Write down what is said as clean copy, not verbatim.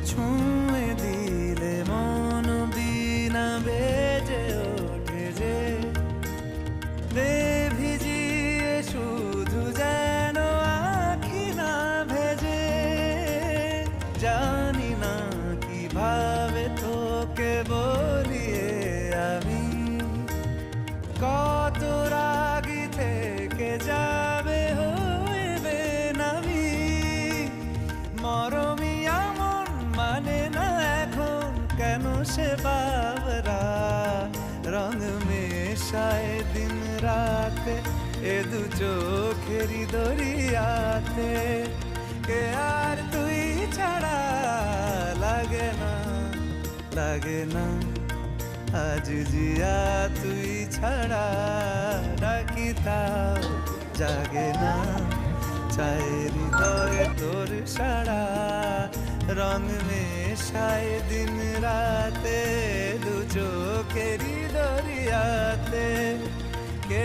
ছুঁয়ে দিলে মন বিনা বেজে ওঠে যে দে ভিজিয়ে শুধু যেন আখি না ভেজে। জানি না কিভাবে তোকে বলিয়ে আমি কত রাগি থেকে যাবে হইবে নামি। মরমি এমন মানে না এখন কেন সে বাবরা রং মেশায় দিন রাতে এ দু চোখেরি দরিয়াতে। কে আর তুই ছাড়া লাগে না লাগে না আজ জিয়া তুই ছাড়া ডাকি তাও জাগে না। চায় হৃদয়ে তোর সারা রং মেশায় দিন রাতে দু চোখেরি দরিয়াতে। কে